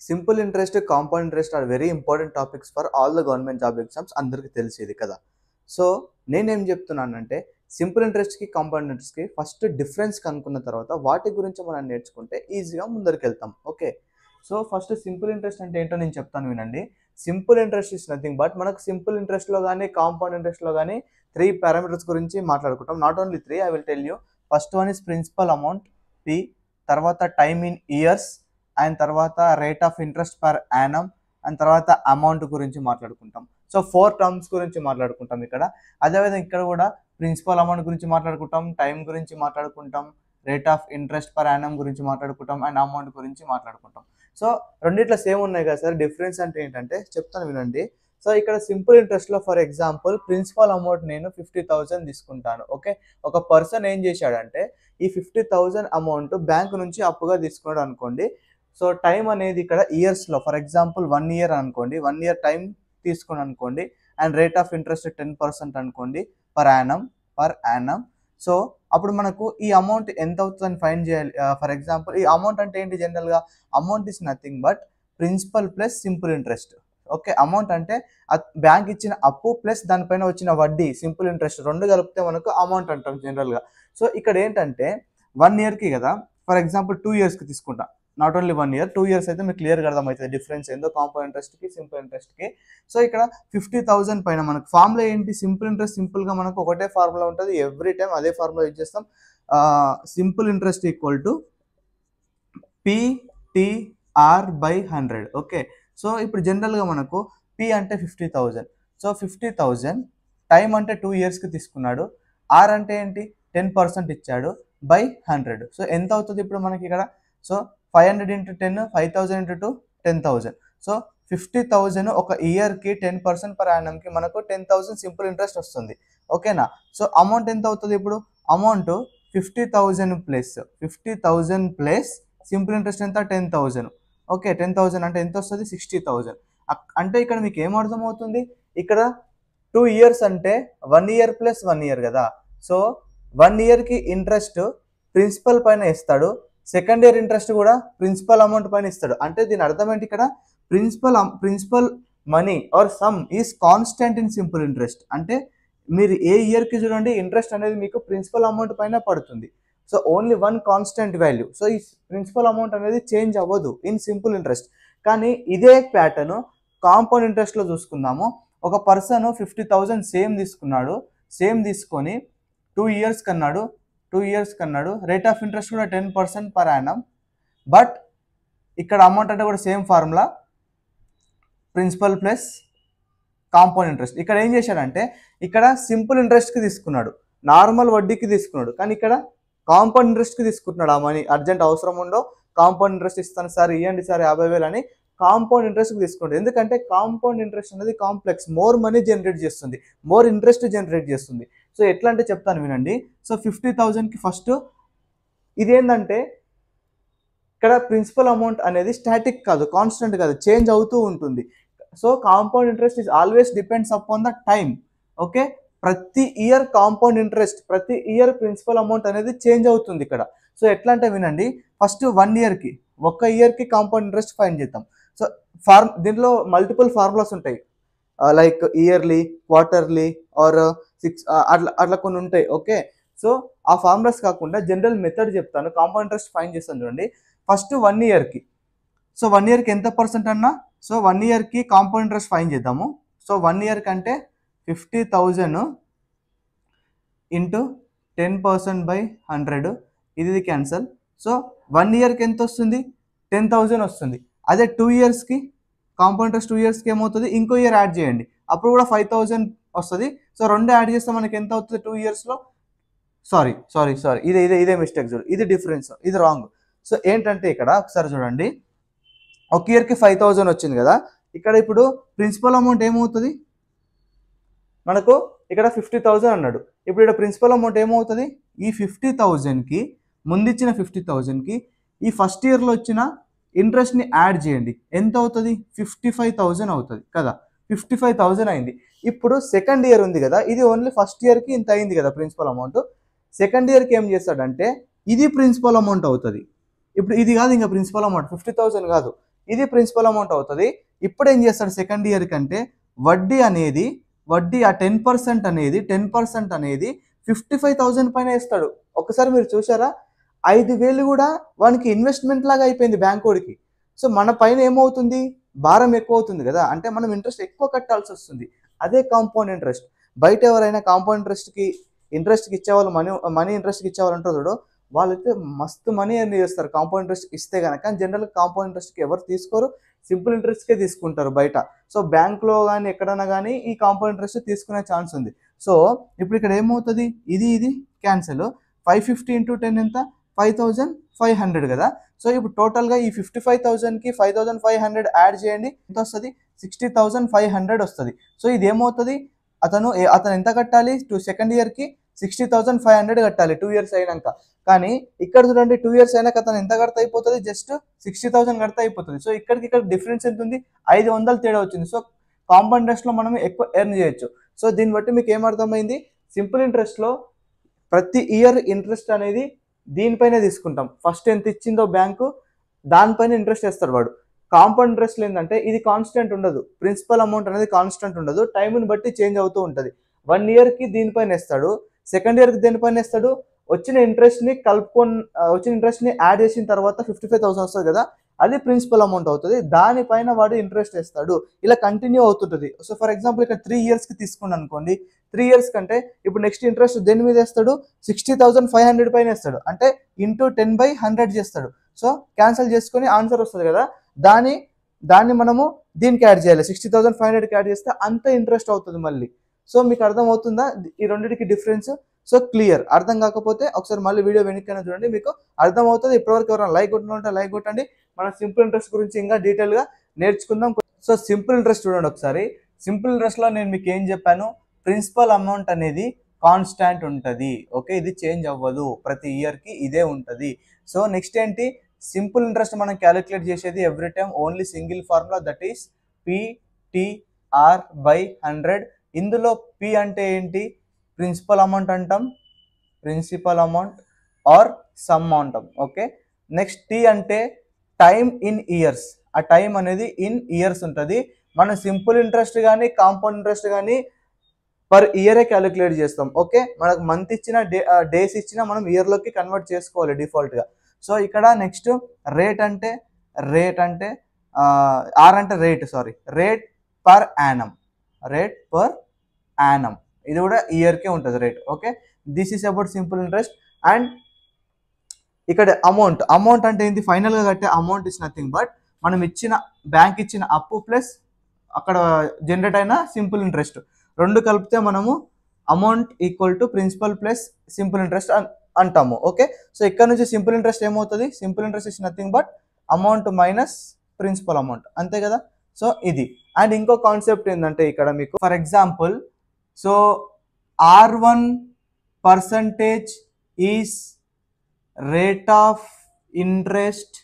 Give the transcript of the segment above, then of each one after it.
Simple interest, compound interest are very important topics for all the government job exams. అందరికీ తెలిసేది కదా. So నేనేం చెప్తున్నానంటే సింపుల్ ఇంట్రెస్ట్కి, కాంపౌండ్ ఇంట్రెస్ట్కి ఫస్ట్ డిఫరెన్స్ కనుక్కున్న తర్వాత వాటి గురించి మనం నేర్చుకుంటే ఈజీగా ముందరికి వెళ్తాం. Okay, so first simple interest అంటే ఏంటో నేను చెప్తాను వినండి. Simple interest is nothing but మనకు సింపుల్ ఇంట్రెస్ట్లో కానీ కాంపౌండ్ ఇంట్రెస్ట్లో కానీ 3 పారామీటర్స్ గురించి మాట్లాడుకుంటాం. Not only 3, I will tell you. First one is principal amount P, తర్వాత టైమ్ ఇన్ ఇయర్స్, అండ్ తర్వాత rate of interest per annum, and తర్వాత అమౌంట్ గురించి మాట్లాడుకుంటాం. సో 4 టర్మ్స్ గురించి మాట్లాడుకుంటాం ఇక్కడ. అదేవిధంగా ఇక్కడ కూడా ప్రిన్సిపల్ అమౌంట్ గురించి మాట్లాడుకుంటాం, టైం గురించి మాట్లాడుకుంటాం, rate of interest per annum గురించి మాట్లాడుకుంటాం, అండ్ అమౌంట్ గురించి మాట్లాడుకుంటాం. సో రెండిట్లో సేమ్ ఉన్నాయి కదా సార్. డిఫరెన్స్ అంటే ఏంటంటే చెప్తాను వినండి. సో ఇక్కడ సింపుల్ ఇంట్రెస్ట్లో ఫర్ ఎగ్జాంపుల్ ప్రిన్సిపల్ అమౌంట్ నేను 50,000 తీసుకుంటాను. ఓకే, ఒక పర్సన్ ఏం చేశాడంటే ఈ 50,000 అమౌంట్ బ్యాంక్ నుంచి అప్పుగా తీసుకున్నాడు అనుకోండి. సో టైం అనేది ఇక్కడ ఇయర్స్లో, ఫర్ ఎగ్జాంపుల్ 1 ఇయర్ అనుకోండి, 1 ఇయర్ టైం తీసుకుని అనుకోండి, అండ్ రేట్ ఆఫ్ ఇంట్రెస్ట్ 10% అనుకోండి పర్ యానమ్. సో అప్పుడు మనకు ఈ అమౌంట్ ఎంత అవుతుందని ఫైండ్ చేయాలి. ఫర్ ఎగ్జాంపుల్ ఈ అమౌంట్ అంటే ఏంటి, జనరల్గా amount is nothing but principal plus simple interest. Okay, amount అంటే బ్యాంక్ ఇచ్చిన అప్పు ప్లస్ దానిపైన వచ్చిన వడ్డీ, సింపుల్ ఇంట్రెస్ట్ రెండు కలిపితే మనకు అమౌంట్ అంటాం జనరల్గా. సో ఇక్కడ ఏంటంటే 1 ఇయర్కి కదా, ఫర్ ఎగ్జాంపుల్ 2 ఇయర్స్కి తీసుకుంటా. నాట్ ఓన్లీ 1 ఇయర్, 2 ఇయర్స్ అయితే మీకు క్లియర్గా అర్థమవుతుంది డిఫరెన్స్ ఏందో కాంపౌండ్ ఇంట్రెస్ట్కి, సింపుల్ ఇంట్రెస్ట్కి. సో ఇక్కడ 50,000 పైన మనకు ఫార్ములా ఏంటి, సింపుల్ ఇంట్రెస్ట్ సింపుల్గా మనకు ఒకటే ఫార్ములా ఉంటుంది, ఎవ్రీ టైం అదే ఫార్ములా యూజ్ చేస్తాం. Simple interest equal to PTR by 100. Okay, so ఇప్పుడు జనరల్గా మనకు పి అంటే 50,000. సో 50,000 టైం అంటే 2 ఇయర్స్కి తీసుకున్నాడు, ఆర్ అంటే ఏంటి 10% ఇచ్చాడు బై 100. సో ఎంత అవుతుంది ఇప్పుడు మనకి ఇక్కడ? So 500 into 10, 5,000 into 2, 10,000. సో 50,000 ఒక ఇయర్కి 10% పర్ యానమ్కి మనకు 10,000 సింపుల్ ఇంట్రెస్ట్ వస్తుంది. ఓకేనా? సో అమౌంట్ ఎంత అవుతుంది ఇప్పుడు? అమౌంట్ 50,000 ప్లస్ సింపుల్ ఇంట్రెస్ట్ ఎంత? 10,000. ఓకే, 10,000 అంటే ఎంత వస్తుంది? 60,000. అంటే ఇక్కడ మీకు ఏం అర్థమవుతుంది, ఇక్కడ 2 ఇయర్స్ అంటే 1 ఇయర్ ప్లస్ 1 ఇయర్ కదా. సో 1 ఇయర్కి ఇంట్రెస్ట్ ప్రిన్సిపల్ పైన ఇస్తాడు, సెకండ్ ఇయర్ ఇంట్రెస్ట్ కూడా ప్రిన్సిపల్ అమౌంట్ పైన ఇస్తాడు. అంటే దీని అర్థం ఏంటి, ఇక్కడ principal money or sum is constant in simple interest. అంటే మీరు ఏ ఇయర్కి చూడండి ఇంట్రెస్ట్ అనేది మీకు ప్రిన్సిపల్ అమౌంట్ పైన పడుతుంది. So only one constant value. So ఈ ప్రిన్సిపల్ అమౌంట్ అనేది చేంజ్ అవ్వదు ఇన్ సింపుల్ ఇంట్రెస్ట్. కానీ ఇదే ప్యాటర్న్ కాంపౌండ్ ఇంట్రెస్ట్లో చూసుకుందాము. ఒక పర్సన్ 50,000 సేమ్ తీసుకున్నాడు, సేమ్ తీసుకొని 2 ఇయర్స్ కన్నాడు, రేట్ ఆఫ్ ఇంట్రెస్ట్ కూడా 10% పర్ యానమ్. బట్ ఇక్కడ అమౌంట్ అంటే కూడా same formula, principal plus compound interest. ఇక్కడ ఏం చేశాడంటే ఇక్కడ సింపుల్ ఇంట్రెస్ట్కి తీసుకున్నాడు, నార్మల్ వడ్డీకి తీసుకున్నాడు, కానీ ఇక్కడ కాంపౌండ్ ఇంట్రెస్ట్కి తీసుకుంటున్నాడు. ఆ మనీ అర్జెంట్ అవసరం ఉండో కాంపౌండ్ ఇంట్రెస్ట్ ఇస్తాను సార్, ఇవ్వండి సార్ 50,000 అని కాంపౌండ్ ఇంట్రెస్ట్కి తీసుకుంటాడు. ఎందుకంటే కాంపౌండ్ ఇంట్రెస్ట్ అనేది కాంప్లెక్స్, మోర్ మనీ జనరేట్ చేస్తుంది, మోర్ ఇంట్రెస్ట్ జనరేట్ చేస్తుంది. సో ఎట్లా అంటే చెప్తాను వినండి. సో 50,000కి ఫస్ట్ ఇదేంటంటే ఇక్కడ ప్రిన్సిపల్ అమౌంట్ అనేది స్టాటిక్ కాదు, కాన్స్టెంట్ కాదు, చేంజ్ అవుతూ ఉంటుంది. So compound interest is always depends upon the time. Okay, ప్రతి ఇయర్ కాంపౌండ్ ఇంట్రెస్ట్, ప్రతి ఇయర్ ప్రిన్సిపల్ అమౌంట్ అనేది చేంజ్ అవుతుంది ఇక్కడ. సో ఎట్లా అంటే వినండి, ఫస్ట్ 1 ఇయర్కి, ఒక్క ఇయర్కి కాంపౌండ్ ఇంట్రెస్ట్ ఫైండ్ చేద్దాం. సో దీంట్లో మల్టిపుల్ ఫార్ములాస్ ఉంటాయి, లైక్ ఇయర్లీ, క్వార్టర్లీ ఆర్ 6 అట్లా కొన్ని ఉంటాయి. ఓకే, సో ఆ ఫార్ములాస్ కాకుండా జనరల్ మెథడ్ చెప్తాను, కాంపౌండ్ ఇంట్రెస్ట్ ఫైండ్ చేస్తాను చూడండి. ఫస్ట్ 1 ఇయర్కి, సో 1 ఇయర్కి ఎంత పర్సెంట్ అన్నా, సో 1 ఇయర్కి కాంపౌండ్ ఇంట్రెస్ట్ ఫైండ్ చేద్దాము. సో 1 ఇయర్ కంటే 50,000 ఇంటూ 10% బై 100, ఇది క్యాన్సల్. సో 1 ఇయర్కి ఎంత వస్తుంది? 10,000 వస్తుంది. అదే 2 ఇయర్స్కి కాంపౌండ్ ఇంట్రెస్ట్ 2 ఇయర్స్కి ఏమవుతుంది? ఇంకో ఇయర్ యాడ్ చేయండి, అప్పుడు కూడా 5,000 వస్తుంది. సో రెండు యాడ్ చేస్తే మనకి ఎంత అవుతుంది 2 ఇయర్స్లో? సారీ, ఇదే మిస్టేక్ చూడు, ఇది డిఫరెన్స్, ఇది రాంగ్. సో ఏంటంటే ఇక్కడ ఒకసారి చూడండి, ఒక ఇయర్కి 5,000 వచ్చింది కదా, ఇక్కడ ఇప్పుడు ప్రిన్సిపల్ అమౌంట్ ఏమవుతుంది మనకు? ఇక్కడ 50,000 అన్నాడు, ఇప్పుడు ఇక్కడ ప్రిన్సిపల్ అమౌంట్ ఏమవుతుంది? ఈ 50,000కి ముందిచ్చిన 50,000కి ఈ ఫస్ట్ ఇయర్లో వచ్చిన ఇంట్రెస్ట్ని యాడ్ చేయండి, ఎంత అవుతుంది? 55,000 అవుతుంది కదా. 55,000 అయింది. ఇప్పుడు సెకండ్ ఇయర్ ఉంది కదా, ఇది ఓన్లీ ఫస్ట్ ఇయర్కి ఇంత అయింది కదా ప్రిన్సిపల్ అమౌంట్. సెకండ్ ఇయర్కి ఏం చేస్తాడంటే ఇది ప్రిన్సిపల్ అమౌంట్ అవుతుంది. ఇప్పుడు ఇది కాదు ఇంకా ప్రిన్సిపల్ అమౌంట్, 50,000 కాదు, ఇది ప్రిన్సిపల్ అమౌంట్ అవుతుంది. ఇప్పుడు ఏం చేస్తాడు సెకండ్ ఇయర్ కంటే వడ్డీ ఆ 10% అనేది 55,000 పైన వేస్తాడు. ఒకసారి మీరు చూసారా, 5,000 కూడా వానికి ఇన్వెస్ట్మెంట్ లాగా అయిపోయింది బ్యాంకోడికి. సో మన పైన ఏమవుతుంది, భారం ఎక్కువ అవుతుంది కదా, అంటే మనం ఇంట్రెస్ట్ ఎక్కువ కట్టాల్సి వస్తుంది. అదే కాంపౌండ్ ఇంట్రెస్ట్. బయట ఎవరైనా కాంపౌండ్ ఇంట్రెస్ట్కి ఇచ్చేవాళ్ళు, మనీ ఇంట్రెస్ట్కి ఇచ్చేవాళ్ళు ఉంటారు చూడు, వాళ్ళైతే మస్తు మనీ ఎర్న్ చేస్తారు కాంపౌండ్ ఇంట్రెస్ట్ ఇస్తే కనుక. కానీ జనరల్గా కాంపౌండ్ ఇంట్రెస్ట్కి ఎవరు తీసుకోరు, సింపుల్ ఇంట్రెస్ట్కే తీసుకుంటారు బయట. సో బ్యాంక్లో కానీ ఎక్కడైనా కానీ ఈ కాంపౌండ్ ఇంట్రెస్ట్ తీసుకునే ఛాన్స్ ఉంది. సో ఇప్పుడు ఇక్కడ ఏమవుతుంది, ఇది క్యాన్సిల్. 550 × 10 ఎంత, 5,500 కదా. సో ఇప్పుడు టోటల్గా ఈ 55,000కి 5,500 యాడ్ చేయండి, ఎంత వస్తుంది, 60,500 వస్తుంది. సో ఇది ఏమవుతుంది, అతను ఎంత కట్టాలి, సెకండ్ ఇయర్కి 60,500 కట్టాలి 2 years అయినాక. కానీ ఇక్కడ చూడండి 2 years అయినాక అతను ఎంత కడితే అయిపోతుంది, జస్ట్ 60,000 కడితే అయిపోతుంది. సో ఇక్కడ డిఫరెన్స్ ఎంత ఉంది, 500 తేడా వచ్చింది. సో కాంపౌండ్ ఇంట్రెస్ట్లో మనం ఎక్కువ ఎర్న్ చేయొచ్చు. సో దీన్ని బట్టి మీకు ఏమర్థమైంది, సింపుల్ ఇంట్రెస్ట్లో ప్రతి ఇయర్ ఇంట్రెస్ట్ అనేది దీనిపైనే తీసుకుంటాం. ఫస్ట్ ఎంత ఇచ్చిందో బ్యాంకు దానిపైన ఇంట్రెస్ట్ వేస్తాడు వాడు. కాంపౌండ్ ఇంట్రెస్ట్ ఏంటంటే ఇది కాన్స్టెంట్ ఉండదు, ప్రిన్సిపల్ అమౌంట్ అనేది కాన్స్టెంట్ ఉండదు, టైంని బట్టి చేంజ్ అవుతూ ఉంటుంది. 1 yearకి దీనిపైన వేస్తాడు, సెకండ్ ఇయర్కి దేనిపైన వేస్తాడు, వచ్చిన ఇంట్రెస్ట్ని యాడ్ చేసిన తర్వాత 55,000 వస్తుంది కదా, అది ప్రిన్సిపల్ అమౌంట్ అవుతుంది. దానిపైన వాడు ఇంట్రెస్ట్ వేస్తాడు, ఇలా కంటిన్యూ అవుతుంటుంది. సో ఫర్ ఎగ్జాంపుల్ ఇక్కడ 3 yearsకి తీసుకున్నాను అనుకోండి, 3 years కంటే ఇప్పుడు నెక్స్ట్ ఇంట్రెస్ట్ దేని మీద వేస్తాడు, 60,500 పైన వేస్తాడు, అంటే ఇంటూ 10/100 చేస్తాడు. సో క్యాన్సిల్ చేసుకొని ఆన్సర్ వస్తుంది కదా, దాన్ని మనము దీనికి యాడ్ చేయాలి, 60,500కి యాడ్ చేస్తే అంత ఇంట్రెస్ట్ అవుతుంది మళ్ళీ. సో మీకు అర్థం అవుతుందా ఈ రెండింటికి డిఫరెన్స్? So clear. అర్థం కాకపోతే ఒకసారి మళ్ళీ వీడియో వెనక్కి చూడండి, మీకు అర్థం అవుతుంది. ఇప్పటివరకు ఎవరైనా లైక్ కొట్టిన లైక్ కొట్టండి. మనం సింపుల్ ఇంట్రెస్ట్ గురించి ఇంకా డీటెయిల్గా నేర్చుకుందాం. సో సింపుల్ ఇంట్రెస్ట్ చూడండి ఒకసారి. సింపుల్ ఇంట్రెస్ట్లో నేను మీకు ఏం చెప్పాను, ప్రిన్సిపల్ అమౌంట్ అనేది కాన్స్టాంట్ ఉంటుంది. ఓకే, ఇది చేంజ్ అవ్వదు, ప్రతి ఇయర్కి ఇదే ఉంటుంది. సో నెక్స్ట్ ఏంటి, సింపుల్ ఇంట్రెస్ట్ మనం క్యాలిక్యులేట్ చేసేది every time only single formula, that is PTR/100. ఇందులో P అంటే ఏంటి, ప్రిన్సిపల్ అమౌంట్ అంటాం, ప్రిన్సిపల్ అమౌంట్ ఆర్ సమ్ అంటాం. ఓకే, నెక్స్ట్ T అంటే టైమ్ ఇన్ ఇయర్స్, ఆ టైం అనేది ఇన్ ఇయర్స్ ఉంటుంది. మనం సింపుల్ ఇంట్రెస్ట్ కానీ కాంపౌండ్ ఇంట్రెస్ట్ కానీ పర్ ఇయరే క్యాలిక్యులేట్ చేస్తాం. ఓకే, మనకు మంత్ ఇచ్చిన డేస్ ఇచ్చినా మనం ఇయర్లోకి కన్వర్ట్ చేసుకోవాలి డిఫాల్ట్గా. సో ఇక్కడ నెక్స్ట్ రేట్ అంటే R అంటే రేట్ పర్ యానం, ఇది కూడా ఇయర్కే ఉంటుంది rate. Okay, this is about simple interest. And ఇక్కడ అమౌంట్ అంటే ఏంటి, ఫైనల్గా కట్టే అమౌంట్ ఇస్ నథింగ్ బట్ మనం బ్యాంక్ ఇచ్చిన అప్పు ప్లస్ అక్కడ జనరేట్ అయిన సింపుల్ ఇంట్రెస్ట్, రెండు కలిపితే మనము amount equal to principal plus simple interest అంటాము. ఓకే, సో ఇక్కడ నుంచి సింపుల్ ఇంట్రెస్ట్ ఏమవుతుంది, simple interest is nothing but amount minus principal amount, అంతే కదా. సో ఇది. అండ్ ఇంకో కాన్సెప్ట్ ఏంటంటే ఇక్కడ మీకు for example, so R1% is rate of interest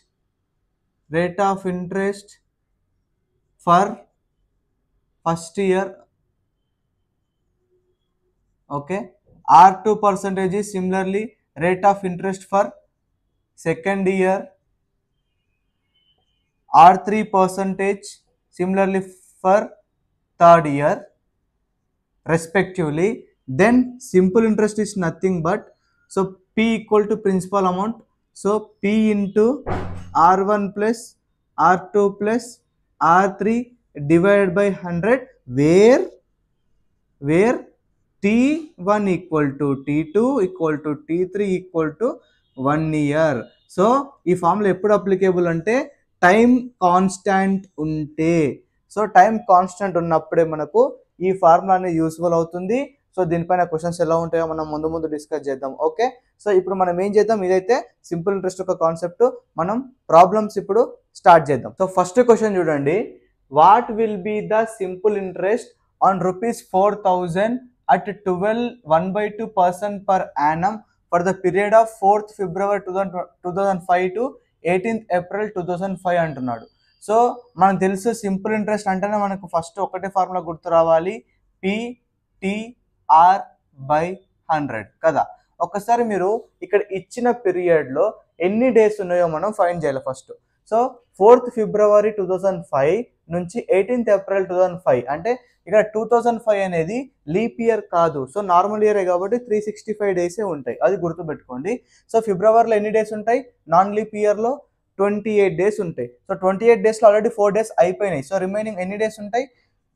for first year. Okay, R2% is similarly rate of interest for second year. R3% similarly for third year respectively. Then simple interest is nothing but, so P equal to principal amount, so P into R1 plus R2 plus R3 divided by 100, where T1 equal to T2 equal to T3 equal to 1 year. So ఈ formula ఎప్పుడు applicable అంటే time constant ఉంటే. So time constant ఉన్నప్పుడే మనకు ఈ formula అనేది useful అవుతుంది. So దీనిపైన క్వశ్చన్స్ ఎలా ఉంటాయో మనం ముందు డిస్కస్ చేద్దాం. ఓకే, సో ఇప్పుడు మనం ఏం చేద్దాం, ఇదైతే సింపుల్ ఇంట్రెస్ట్ ఒక కాన్సెప్ట్, మనం ప్రాబ్లమ్స్ ఇప్పుడు స్టార్ట్ చేద్దాం. సో ఫస్ట్ క్వశ్చన్ చూడండి, what will be the simple interest on ₹4,000 at 1/2% per annum for the period of 4th February 2005 to 18th April 2005 అంటున్నాడు. సో మనకు తెలుసు సింపుల్ ఇంట్రెస్ట్ అంటేనే మనకు ఫస్ట్ ఒకటే ఫార్ములా గుర్తు రావాలి, PTR/100 కదా. ఒకసారి మీరు ఇక్కడ ఇచ్చిన పీరియడ్లో ఎన్ని డేస్ ఉన్నాయో మనం ఫైండ్ చేయాలి ఫస్ట్. సో 4th February 2005 నుంచి 18th April 2005 అంటే ఇక్కడ 2005 అనేది లీప్ ఇయర్ కాదు, సో నార్మల్ ఇయరే కాబట్టి 365 డేసే ఉంటాయి, అది గుర్తుపెట్టుకోండి. సో ఫిబ్రవరిలో ఎన్ని డేస్ ఉంటాయి, నాన్ లీప్ ఇయర్లో 28 డేస్ ఉంటాయి. సో 28 డేస్లో ఆల్రెడీ 4 డేస్ అయిపోయినాయి, సో రిమైనింగ్ ఎన్ని డేస్ ఉంటాయి,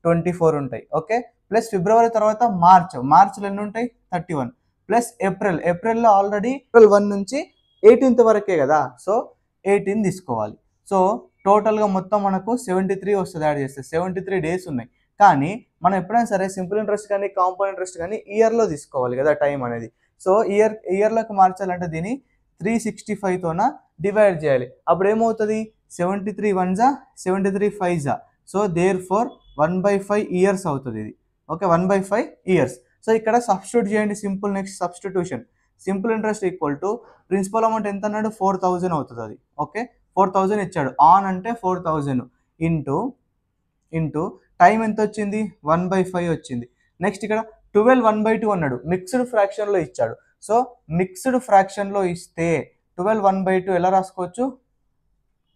24 ఉంటాయి. ఓకే, ప్లస్ ఫిబ్రవరి తర్వాత మార్చ్లో ఎన్ని ఉంటాయి, 31, ప్లస్ ఏప్రిల్లో ఆల్రెడీ April 1 నుంచి 18th వరకే కదా, సో 18 తీసుకోవాలి. సో టోటల్గా మొత్తం మనకు 73 వస్తుంది, యాడ్ చేస్తే 73 డేస్ ఉన్నాయి. కానీ మనం ఎప్పుడైనా సరే సింపుల్ ఇంట్రెస్ట్ కానీ కాంపౌండ్ ఇంట్రెస్ట్ కానీ ఇయర్లో తీసుకోవాలి కదా టైం అనేది. సో ఇయర్లోకి మార్చాలంటే దీన్ని 365తోన డివైడ్ చేయాలి. అప్పుడు ఏమవుతుంది, 73 1 73 5 సో దేర్ ఫోర్ 1/5 ఇయర్స్ అవుతుంది ఇది. Okay, 1/5 years. సో ఇక్కడ సబ్స్టిట్యూట్ చేయండి, simple. Next substitution, simple interest equal to principal amount ఎంత అన్నాడు, 4000 అవుతుంది అది. ఓకే, 4000 ఇచ్చాడు, ఆన్ అంటే 4000 ఇంటూ టైం ఎంత వచ్చింది, 1/5 వచ్చింది. నెక్స్ట్ ఇక్కడ 12 1/2 అన్నాడు, మిక్స్డ్ ఫ్రాక్షన్లో ఇచ్చాడు. సో మిక్స్డ్ ఫ్రాక్షన్లో ఇస్తే 12 1/2 ఎలా రాసుకోవచ్చు,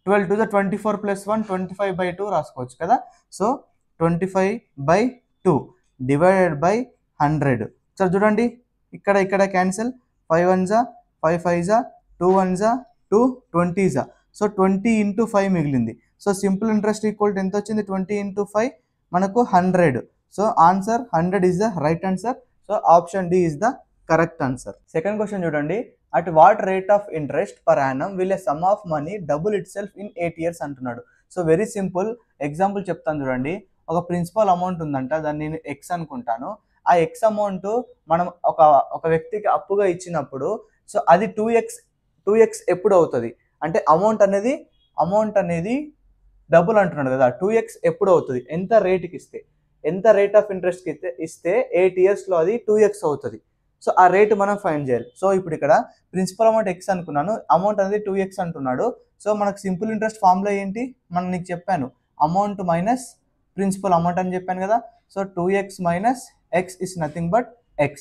12 2 24 + 1 25/2 రాసుకోవచ్చు కదా. So 25/2 divided by 100. సో చూడండి, ఇక్కడ క్యాన్సిల్, 5 1 5 5 2 1 2 20 సో 20 × 5 మిగిలింది. So simple interest equal to ఎంత వచ్చింది, 20 × 5 మనకు 100. So answer 100 is the right answer. So option D is the correct answer. Second question చూడండి, at what rate of interest per annum will a sum of money double itself in 8 years అంటున్నాడు. So very simple example చెప్తాను చూడండి. ఒక principal amount ఉందంట, దాన్ని నేను X అనుకుంటాను. ఆ ఎక్స్ అమౌంట్ మనం ఒక వ్యక్తికి అప్పుగా ఇచ్చినప్పుడు సో అది 2x ఎప్పుడు అవుతుంది అంటే అమౌంట్ అనేది డబుల్ అంటున్నాడు కదా, 2x ఎప్పుడు అవుతుంది, ఎంత రేట్కి ఇస్తే, ఎంత రేట్ ఆఫ్ ఇంట్రెస్ట్కి ఇస్తే 8 yearsలో అది 2x అవుతుంది. సో ఆ రేట్ మనం ఫైండ్ చేయాలి. సో ఇప్పుడు ఇక్కడ ప్రిన్సిపల్ అమౌంట్ ఎక్స్ అనుకున్నాను, అమౌంట్ అనేది 2x అంటున్నాడు. సో మనకు సింపుల్ ఇంట్రెస్ట్ ఫార్ములా ఏంటి, మనం నీకు చెప్పాను, అమౌంట్ మైనస్ ప్రిన్సిపల్ అమౌంట్ అని చెప్పాను కదా. So 2x - x is nothing but x,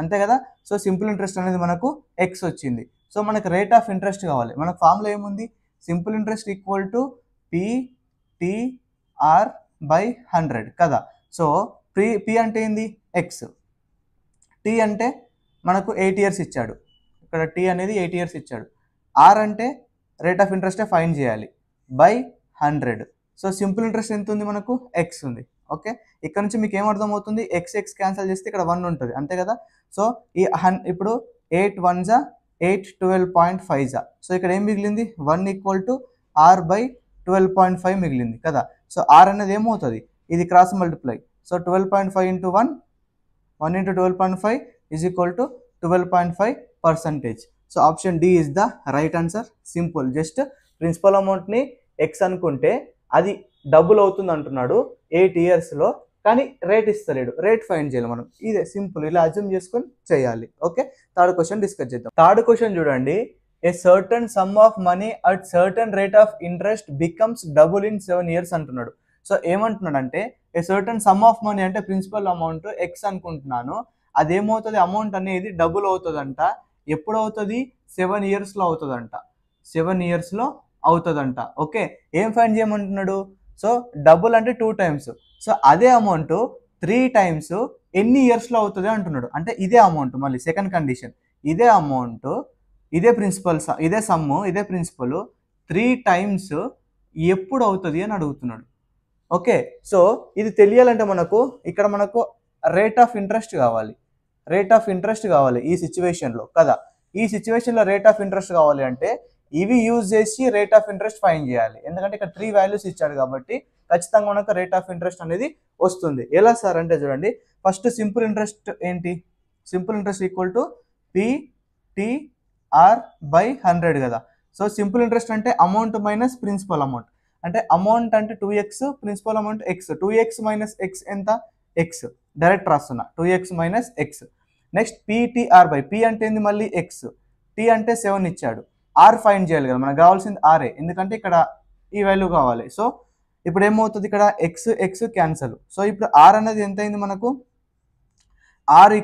అంతే కదా. సో సింపుల్ ఇంట్రెస్ట్ అనేది మనకు x వచ్చింది. సో మనకు రేట్ ఆఫ్ ఇంట్రెస్ట్ కావాలి, మనకు ఫార్ములా ఏముంది, simple interest equal to PTR/100 కదా. సో P అంటే ఏంది, x, T అంటే మనకు 8 years ఇచ్చాడు, ఇక్కడ T అనేది 8 years ఇచ్చాడు, R అంటే రేట్ ఆఫ్ ఇంట్రెస్టే ఫైండ్ చేయాలి, బై 100. సో సింపుల్ ఇంట్రెస్ట్ ఎంత ఉంది మనకు, x ఉంది. ఓకే, ఇక్కడ నుంచి మీకు ఏమర్థమవుతుంది, x క్యాన్సిల్ చేస్తే ఇక్కడ 1 ఉంటుంది, అంతే కదా. సో ఇప్పుడు 8 1 8 12.5 సో ఇక్కడ ఏం మిగిలింది, 1 = R/12.5 మిగిలింది కదా. సో R అనేది ఏమవుతుంది, ఇది cross multiply. So 12.5 × 1 × 12.5 = 12.5%. So option D is the right answer. Simple, just principal అమౌంట్ని ఎక్స్ అనుకుంటే అది డబుల్ అవుతుంది అంటున్నాడు 8 yearsలో, కానీ రేట్ ఇస్తలేడు, రేట్ ఫైండ్ చేయాలి మనం. ఇదే సింపుల్, ఇలా అజ్యూమ్ చేసుకొని చేయాలి. ఓకే, థర్డ్ క్వశ్చన్ డిస్కస్ చేద్దాం. థర్డ్ క్వశ్చన్ చూడండి, ఏ certain sum of money at certain rate of interest becomes double in 7 years అంటున్నాడు. సో ఏమంటున్నాడు అంటే a certain sum of money అంటే ప్రిన్సిపల్ అమౌంట్ ఎక్స్ అనుకుంటున్నాను, అదేమవుతుంది, అమౌంట్ అనేది డబుల్ అవుతుందంట. ఎప్పుడు అవుతుంది, 7 yearsలో అవుతుందంట, 7 yearsలో అవుతుందంట. ఓకే, ఏం ఫైండ్ చేయమంటున్నాడు, సో డబుల్ అంటే 2 times, సో అదే అమౌంట్ 3 times ఎన్ని ఇయర్స్లో అవుతుంది అంటున్నాడు. అంటే ఇదే అమౌంట్, మళ్ళీ సెకండ్ కండిషన్, ఇదే అమౌంట్, ఇదే ప్రిన్సిపల్, ఇదే సమ్ము, ఇదే ప్రిన్సిపల్ 3 times ఎప్పుడు అవుతుంది అని అడుగుతున్నాడు. ఓకే, సో ఇది తెలియాలంటే ఇక్కడ మనకు రేట్ ఆఫ్ ఇంట్రెస్ట్ కావాలి, ఈ సిచ్యువేషన్లో కదా. ఈ సిచ్యువేషన్లో రేట్ ఆఫ్ ఇంట్రెస్ట్ కావాలి అంటే ఇవి యూజ్ చేసి రేట్ ఆఫ్ ఇంట్రెస్ట్ ఫైండ్ చేయాలి, ఎందుకంటే ఇక్కడ 3 values ఇచ్చాడు కాబట్టి ఖచ్చితంగా మనకు రేట్ ఆఫ్ ఇంట్రెస్ట్ అనేది వస్తుంది. ఎలా సార్ అంటే చూడండి, ఫస్ట్ సింపుల్ ఇంట్రెస్ట్ ఏంటి, simple interest equal to PTR/100 కదా. సో సింపుల్ ఇంట్రెస్ట్ అంటే అమౌంట్ మైనస్ ప్రిన్సిపల్ అమౌంట్, అంటే అమౌంట్ అంటే 2x, principal amount x, 2x - x ఎంత, x డైరెక్ట్ రాస్తున్నా, 2x - x. Next PTR/, P అంటే ఏంది మళ్ళీ x, T అంటే 7 ఇచ్చాడు, R ఫైండ్ చేయాలి కదా, మనకు కావాల్సింది R, ఎందుకంటే ఇక్కడ ఈ వాల్యూ కావాలి. సో ఇప్పుడు ఏమవుతుంది, ఇక్కడ x క్యాన్సల్. సో ఇప్పుడు R అనేది ఎంత అయింది మనకు, R =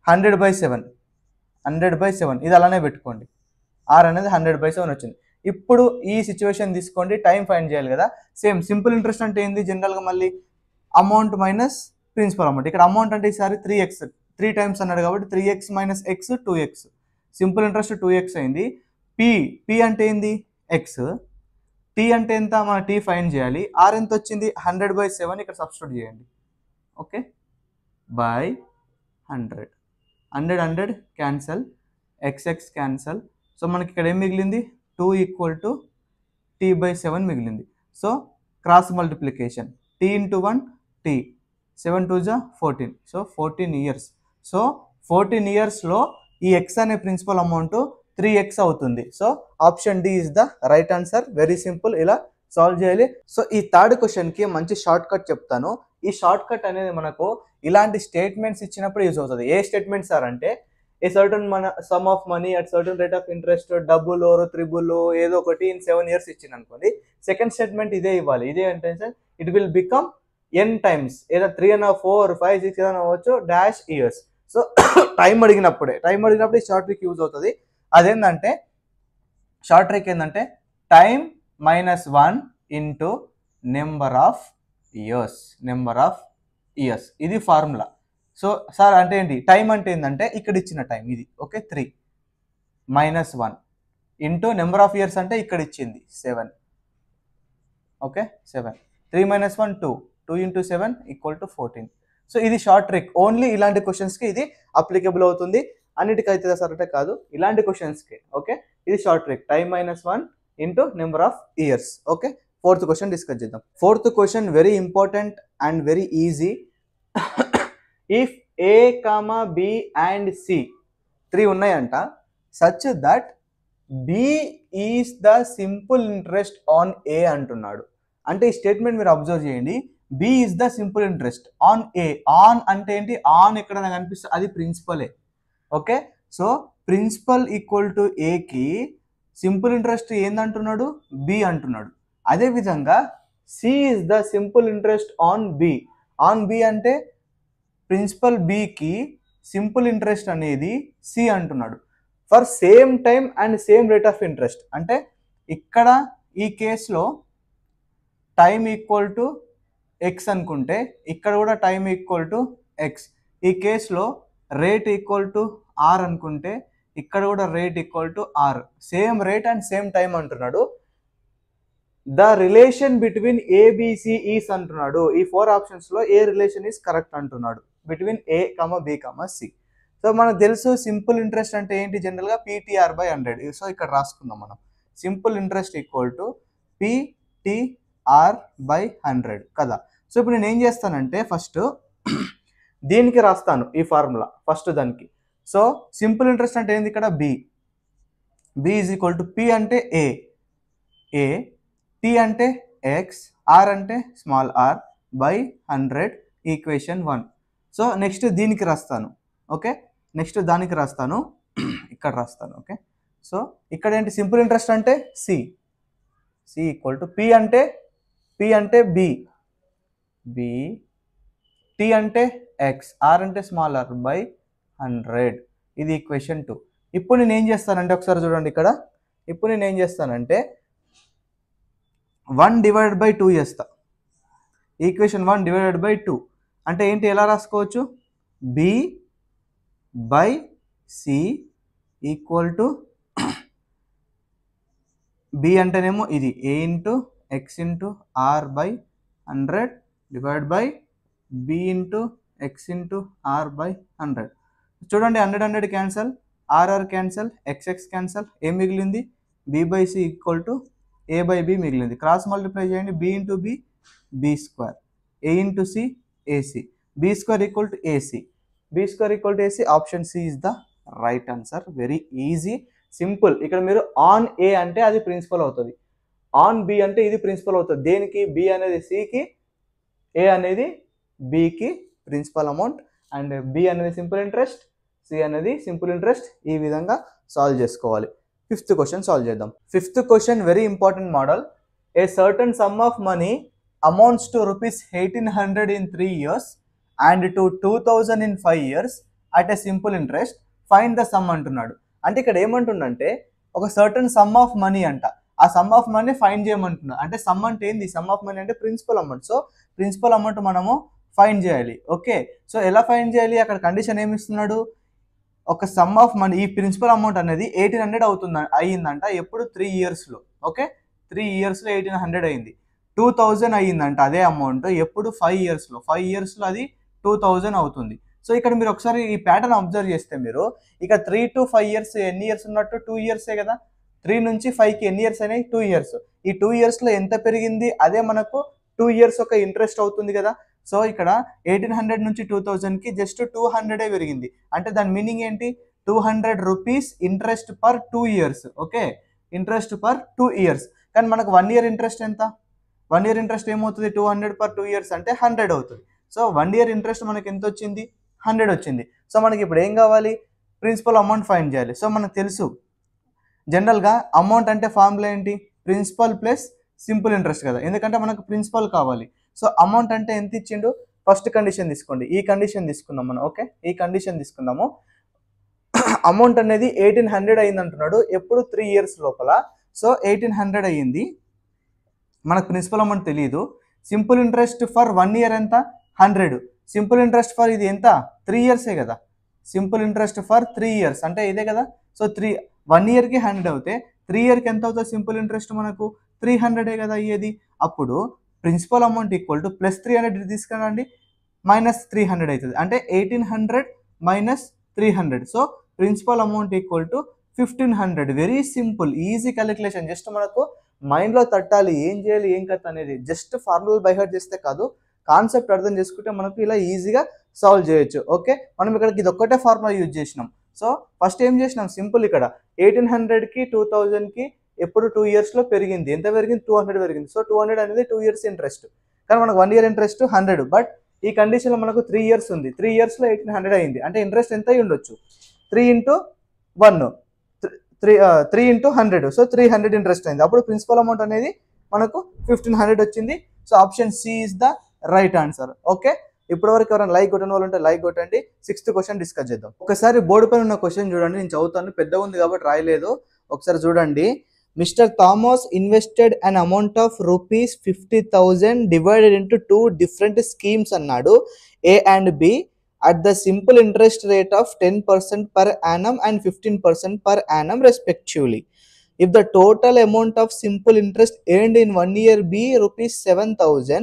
100/7, ఇది అలానే పెట్టుకోండి, R అనేది 100/7 వచ్చింది. ఇప్పుడు ఈ సిచ్యువేషన్ తీసుకోండి, టైం ఫైండ్ చేయాలి కదా. సేమ్ సింపుల్ ఇంట్రెస్ట్ అంటే ఏంది, జనరల్గా మళ్ళీ అమౌంట్ మైనస్ ప్రిన్సిపల్ అమౌంట్. ఇక్కడ అమౌంట్ అంటే ఈసారి 3x 3 టైమ్స్ అన్నాడు కాబట్టి 3x minus X 2x. Simple interest 2x అయింది. పి అంటే ఏంది ఎక్స్, టీ అంటే ఎంత, మన టీ ఫైండ్ చేయాలి. ఆర్ ఎంత వచ్చింది 100/7, ఇక్కడ సబ్స్టిట్యూట్ చేయండి. Okay, by 100, 100 cancel, X cancel. So మనకి ఇక్కడ ఏం మిగిలింది 2 = t/7 మిగిలింది. So cross multiplication t × 1 t, 7 2 = 14. So 14 years. So 14 ఇయర్స్లో ఈ ఎక్స్ అనే ప్రిన్సిపల్ అమౌంట్ 3x అవుతుంది. So option D is the right answer. Very simple, ఇలా సాల్వ్ చేయాలి. సో ఈ థర్డ్ క్వశ్చన్కి మంచి షార్ట్ కట్ చెప్తాను. ఈ షార్ట్ కట్ అనేది మనకు ఇలాంటి స్టేట్మెంట్స్ ఇచ్చినప్పుడు యూజ్ అవుతుంది. ఏ స్టేట్మెంట్స్ సార్ అంటే, a certain sum of money at certain rate of interest, double or triple ఏదో ఒకటి ఇన్ 7 years ఇచ్చింది అనుకోండి. సెకండ్ స్టేట్మెంట్ ఇదే ఇవ్వాలి. ఇదే అంటే sir it will become n times, ఏదో 3 and 4 5 6 ఏదైనా అవ్వచ్చు డాష్ ఇయర్స్. సో టైం అడిగినప్పుడు ఈ షార్ట్ ట్రిక్ యూజ్ అవుతుంది. అదేంటంటే షార్ట్ ట్రిక్ ఏంటంటే time -1 into number of years. ఇది ఫార్ములా. సో సార్ అంటే ఏంటి, టైం అంటే ఏంటంటే ఇక్కడ ఇచ్చిన టైం ఇది. Okay, 3 -1 into number of years అంటే ఇక్కడ ఇచ్చింది 7. ఓకే, 7 3 - 1 2 × 7 = 14. సో ఇది షార్ట్ ట్రిక్. ఓన్లీ ఇలాంటి క్వశ్చన్స్కి ఇది అప్లికబుల్ అవుతుంది. అన్నిటికైతే సార్ అంటే కాదు, ఇలాంటి క్వశ్చన్స్కి. ఓకే, ఇది short trick, time -1 into number of years. Okay, fourth question discuss చేద్దాం. Fourth question very important and very easy. If A, B and C 3 ఉన్నాయంట, such that B is the simple interest on A అంటున్నాడు. అంటే ఈ statement మీరు observe చేయండి. B is the simple interest on A. On అంటే ఏంటి, on ఎక్కడ నాకు అనిపిస్తుంది అది ప్రిన్సిపలే. ఓకే, సో ప్రిన్సిపల్ = Aకి సింపుల్ ఇంట్రెస్ట్ ఏందంటున్నాడు, B అంటున్నాడు. అదేవిధంగా C is the simple interest on B. On B అంటే ప్రిన్సిపల్ Bకి సింపుల్ ఇంట్రెస్ట్ అనేది C అంటున్నాడు. For same time and same rate of interest. అంటే ఇక్కడ ఈ కేసులో టైం = x అనుకుంటే ఇక్కడ కూడా టైం = x. ఈ కేసులో రేట్ = r అనుకుంటే ఇక్కడ కూడా rate = r. Same rate and same time అంటున్నాడు. The relation between ABC is అంటున్నాడు. ఈ 4 ఆప్షన్స్లో ఏ రిలేషన్ ఈస్ కరెక్ట్ అంటున్నాడు between A, B, C. So మనకు తెలుసు సింపుల్ ఇంట్రెస్ట్ అంటే ఏంటి, జనరల్గా PTR/100. సో ఇక్కడ రాసుకుందాం మనం. సింపుల్ ఇంట్రెస్ట్ = PTR/100 కదా. సో ఇప్పుడు నేను ఏం చేస్తానంటే ఫస్ట్ దీనికి రాస్తాను ఈ ఫార్ములా, ఫస్ట్ దానికి. సో సింపుల్ ఇంట్రెస్ట్ అంటే ఏంది, ఇక్కడ B = P అంటే A, T అంటే X, R అంటే small r /100 equation 1. So next దీనికి రాస్తాను. ఓకే, నెక్స్ట్ దానికి రాస్తాను, ఇక్కడ రాస్తాను. ఓకే, సో ఇక్కడ ఏంటి సింపుల్ ఇంట్రెస్ట్ అంటే C = P అంటే B, T అంటే X, R అంటే స్మాల్ r /100. ఇది ఈక్వేషన్ 2. ఇప్పుడు నేను ఏం చేస్తానంటే ఒకసారి చూడండి ఇక్కడ. ఇప్పుడు నేను ఏం చేస్తానంటే 1/2 చేస్తా. ఈక్వేషన్ 1/2 అంటే ఏంటి, ఎలా రాసుకోవచ్చు, B/C = B అంటేనేమో ఇది A × X × R/100 divide by B × X × R/100. చూడండి 100 cancel, R cancel, XX cancel, ఏం మిగిలింది B/C = A/B మిగిలింది. క్రాస్ మల్టిప్లై చేయండి, B × B B², A × C AC, B² = AC, B² = AC. Option C is the right answer. Very easy, simple. ఇక్కడ మీరు on A అంటే అది principal అవుతుంది, on B అంటే ఇది ప్రిన్సిపల్ అవుతుంది. దేనికి, B అనేది Cకి, A అనేది Bకి ప్రిన్సిపల్ అమౌంట్, అండ్ B అనేది సింపుల్ ఇంట్రెస్ట్, C అనేది సింపుల్ ఇంట్రెస్ట్. ఈ విధంగా సాల్వ్ చేసుకోవాలి. ఫిఫ్త్ క్వశ్చన్ సాల్వ్ చేద్దాం. Fifth question very important model. A certain sum of money amounts to ₹1800 in 3 years and to 2000 in 5 years at a simple interest. Find the sum అంటున్నాడు. అంటే ఇక్కడ ఏమంటుండంటే ఒక certain sum of money అంట, ఆ sum of money find చేయమంటున్నా. అంటే sum అంటే ఏంది, సమ్ ఆఫ్ మనీ అంటే principal amount. So principal amount మనము ఫైండ్ చేయాలి. ఓకే, సో ఎలా ఫైండ్ చేయాలి, అక్కడ కండిషన్ ఏమి ఇస్తున్నాడు, ఒక సమ్ ఆఫ్ మనీ ఈ ప్రిన్సిపల్ అమౌంట్ అనేది 1800 అయ్యిందంట ఎప్పుడు 3 ఇయర్స్లో. ఓకే, 3 ఇయర్స్లో 1800 అయింది. 2000 అయ్యిందంట అదే అమౌంట్ ఎప్పుడు 5 ఇయర్స్లో. 5 ఇయర్స్లో అది 2000 అవుతుంది. సో ఇక్కడ మీరు ఒకసారి ఈ ప్యాటర్న్ అబ్జర్వ్ చేస్తే మీరు ఇక 3 to 5 ఇయర్స్ ఎన్ని ఇయర్స్ ఉన్నట్టు 2 ఇయర్సే కదా. 3 నుంచి 5కి ఎన్ని ఇయర్స్ అయినాయి, 2 ఇయర్స్. ఈ 2 ఇయర్స్లో ఎంత పెరిగింది, అదే మనకు 2 ఇయర్స్ ఒక ఇంట్రెస్ట్ అవుతుంది కదా. సో ఇక్కడ 1800 నుంచి 2000కి జస్ట్ 200 పెరిగింది. అంటే దాని మీనింగ్ ఏంటి, 200 rupees interest per 2 years. Okay, interest per 2 years. కానీ మనకు 1 ఇయర్ ఇంట్రెస్ట్ ఎంత, 1 ఇయర్ ఇంట్రెస్ట్ ఏమవుతుంది, 200 పర్ 2 ఇయర్స్ అంటే 100 అవుతుంది. సో 1 ఇయర్ ఇంట్రెస్ట్ మనకి ఎంత వచ్చింది, 100 వచ్చింది. సో మనకి ఇప్పుడు ఏం కావాలి, ప్రిన్సిపల్ అమౌంట్ ఫైండ్ చేయాలి. సో మనకు తెలుసు జనరల్గా అమౌంట్ అంటే ఫార్ములా ఏంటి, ప్రిన్సిపల్ ప్లస్ సింపుల్ ఇంట్రెస్ట్ కదా, ఎందుకంటే మనకు ప్రిన్సిపల్ కావాలి. సో అమౌంట్ అంటే ఎంత ఇచ్చిండు, ఫస్ట్ కండిషన్ తీసుకోండి, ఈ కండిషన్ తీసుకుందాం మనం. ఓకే, ఈ కండిషన్ తీసుకుందాము. అమౌంట్ అనేది 1800 అయింది అంటున్నాడు ఎప్పుడు 3 ఇయర్స్ లోపల. సో 1800 అయ్యింది, మనకు ప్రిన్సిపల్ అమౌంట్ తెలియదు. సింపుల్ ఇంట్రెస్ట్ ఫర్ 1 ఇయర్ ఎంత, 100. సింపుల్ ఇంట్రెస్ట్ ఫర్ ఇది ఎంత, 3 ఇయర్సే కదా. సింపుల్ ఇంట్రెస్ట్ ఫర్ 3 ఇయర్స్ అంటే ఇదే కదా. సో 1 ఇయర్కి 100 అవుతే 3 ఇయర్కి ఎంత అవుతుంది సింపుల్ ఇంట్రెస్ట్ మనకు, 300 కదా అయ్యేది. అప్పుడు principal amount equal to plus 300 తీసుకురండి, మైనస్ 300 అవుతుంది. అంటే 1800 minus 300. So principal amount equal to 1500. Very simple, easy calculation. Just మనకు మైండ్లో తట్టాలి ఏం చేయాలి ఏం కథ అనేది. జస్ట్ ఫార్ములా బై హార్ట్ చేస్తే కాదు, కాన్సెప్ట్ అర్థం చేసుకుంటే మనకు ఇలా ఈజీగా సాల్వ్ చేయొచ్చు. ఓకే, మనం ఇక్కడికి ఇది ఒక్కటే ఫార్ములా యూజ్ చేసినాం. సో ఫస్ట్ ఏం చేసినాం, సింపుల్ ఇక్కడ 1800కి 2000కి ఎప్పుడు 2 ఇయర్స్లో పెరిగింది, ఎంత పెరిగింది, 200 పెరిగింది. సో 200 అనేది 2 ఇయర్స్ ఇంట్రెస్ట్, కానీ మనకు 1 ఇయర్ ఇంట్రెస్ట్ 100. బట్ ఈ కండిషన్లో మనకు 3 ఇయర్స్ ఉంది, 3 ఇయర్స్లో 1800 అయింది. అంటే ఇంట్రెస్ట్ ఎంత అయి ఉండొచ్చు, 3 into 1, 3 into 100. సో 300 ఇంట్రెస్ట్ అయింది. అప్పుడు ప్రిన్సిపల్ అమౌంట్ అనేది మనకు 1500 వచ్చింది. So option C is the right answer. Okay, ఇప్పటివరకు ఎవరైనా లైక్ కొట్టిన వాళ్ళు ఉంటే లైక్ కొట్టండి. 6th క్వశ్చన్ డిస్కస్ చేద్దాం. ఒకసారి బోర్డు పైన ఉన్న క్వశ్చన్ చూడండి, నేను చదువుతాను, పెద్దగా ఉంది కాబట్టి రాయలేదు. ఒకసారి చూడండి. Mister Thomas invested an amount of rupees 50,000 divided into 2 different schemes అన్నాడు, A and B, at the simple interest rate of 10% per annum and 15% per annum respectively. If the total amount of simple interest earned in 1 year be rupees 7,000,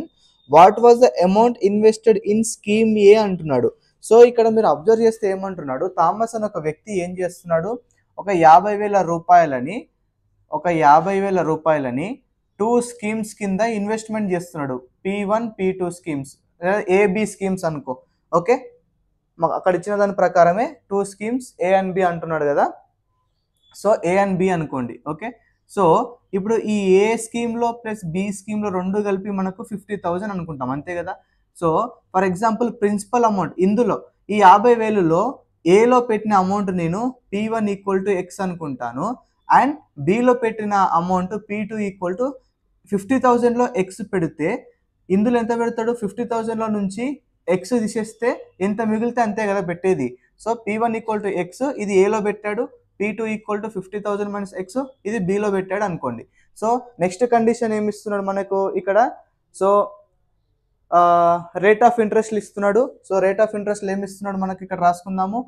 what was the amount invested in scheme A అంటున్నాడు. So ఇక్కడ మీరు observe చేస్తే ఏమంటున్నాడు, Thomas అని ఒక వ్యక్తి ఏం చేస్తున్నాడు, ఒక 50,000 రూపాయలని 2 స్కీమ్స్ కింద ఇన్వెస్ట్మెంట్ చేస్తున్నాడు. P1 P2 schemes, A B schemes అనుకో. ఓకే, అక్కడ ఇచ్చిన దాని ప్రకారమే 2 స్కీమ్స్ ఏ అండ్ బి అంటున్నాడు కదా. సో ఏ అండ్ బి అనుకోండి. ఓకే, సో ఇప్పుడు ఈ ఏ స్కీమ్లో ప్లస్ బి స్కీమ్లో రెండు కలిపి మనకు 50,000 అనుకుంటాం, అంతే కదా. So for example principal amount ఇందులో ఈ 50,000లో ఏలో పెట్టిన అమౌంట్ నేను P1 ఈక్వల్ టు ఎక్స్ అనుకుంటాను, అండ్ బిలో పెట్టిన అమౌంట్ P2 ఈక్వల్ టు 50,000లో ఎక్స్ పెడితే ఇందులో ఎంత పెడతాడు, 50,000లో నుంచి ఎక్స్ తీసేస్తే ఎంత మిగిలితే అంతే కదా పెట్టేది. So P1 equal to X, ఇది ఏలో పెట్టాడు, P2 equal to 50,000 minus X, ఇది బిలో పెట్టాడు అనుకోండి. సో నెక్స్ట్ కండిషన్ ఏమి ఇస్తున్నాడు మనకు ఇక్కడ, సో రేట్ ఆఫ్ ఇంట్రెస్ట్లు ఇస్తున్నాడు. సో రేట్ ఆఫ్ ఇంట్రెస్ట్లు ఏమి ఇస్తున్నాడు మనకి ఇక్కడ రాసుకుందాము.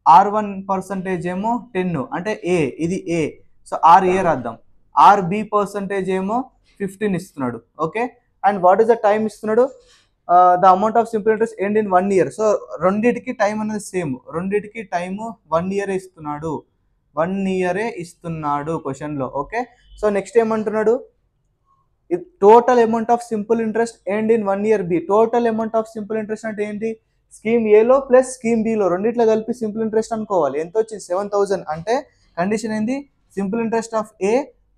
R1% ఏమో 10, అంటే ఏ, ఇది ఏ. సో RA రాద్దాం. RB పర్సంటేజ్ ఏమో 15 ఇస్తున్నాడు. Okay, and what is the time ఇస్తున్నాడు, the amount of simple interest end in 1 year. So రెండింటికి టైం అనేది సేమ్, రెండింటికి టైము 1 ఇయరే ఇస్తున్నాడు, 1 ఇయరే ఇస్తున్నాడు క్వశ్చన్లో. ఓకే, సో నెక్స్ట్ ఏమంటున్నాడు, total amount of simple interest end in 1 year B. Total amount of simple interest అంటే ఏంటి, స్కీమ్ ఏలో ప్లస్ స్కీమ్ బిలో రెండిట్లో కలిపి సింపుల్ ఇంట్రెస్ట్ అనుకోవాలి. ఎంత వచ్చింది, 7,000. అంటే కండిషన్ ఏంది, simple interest of A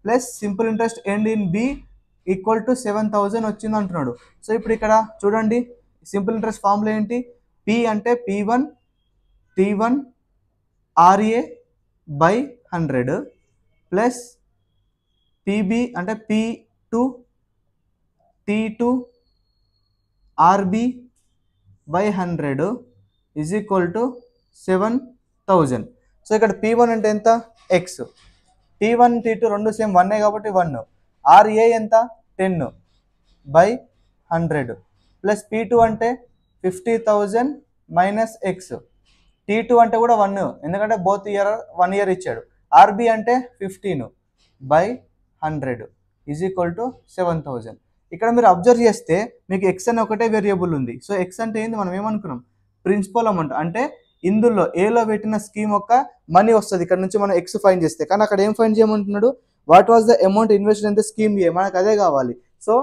plus simple interest end in B equal to 7,000 వచ్చింది అంటున్నాడు. సో ఇప్పుడు ఇక్కడ చూడండి, సింపుల్ ఇంట్రెస్ట్ ఫార్ములా ఏంటి, పి అంటే P1 T1 RA by 100 plus PB అంటే P2 T2 RB by 100 is equal to 7,000. So ఇక్కడ P1 అంటే ఎంత, ఎక్స్, T1 T2 రెండు సేమ్ 1 కాబట్టి 1. RA ఎంత 10 by 100 ప్లస్ P2 అంటే 50,000 మైనస్ X. T2 అంటే కూడా 1 ఎందుకంటే బోత్ ఇయర్ 1 ఇయర్ ఇచ్చాడు. RB అంటే 15 by 100 ఈజ్ ఈక్వల్ టు 7,000. ఇక్కడ మీరు అబ్జర్వ్ చేస్తే మీకు ఎక్స్ అనే ఒకటే వేరియబుల్ ఉంది. సో ఎక్స్ అంటే ఏంది, మనం ఏమనుకున్నాం, ప్రిన్సిపల్ అమౌంట్. అంటే ఇందులో ఏలో పెట్టిన స్కీమ్ యొక్క మనీ వస్తుంది. ఇక్కడ నుంచి మనం ఎక్స్ ఫైండ్ చేస్తే, కానీ అక్కడ ఏం ఫైండ్ చేయమంటున్నాడు, what was the amount invested in the scheme A, మనకు అదే కావాలి. సో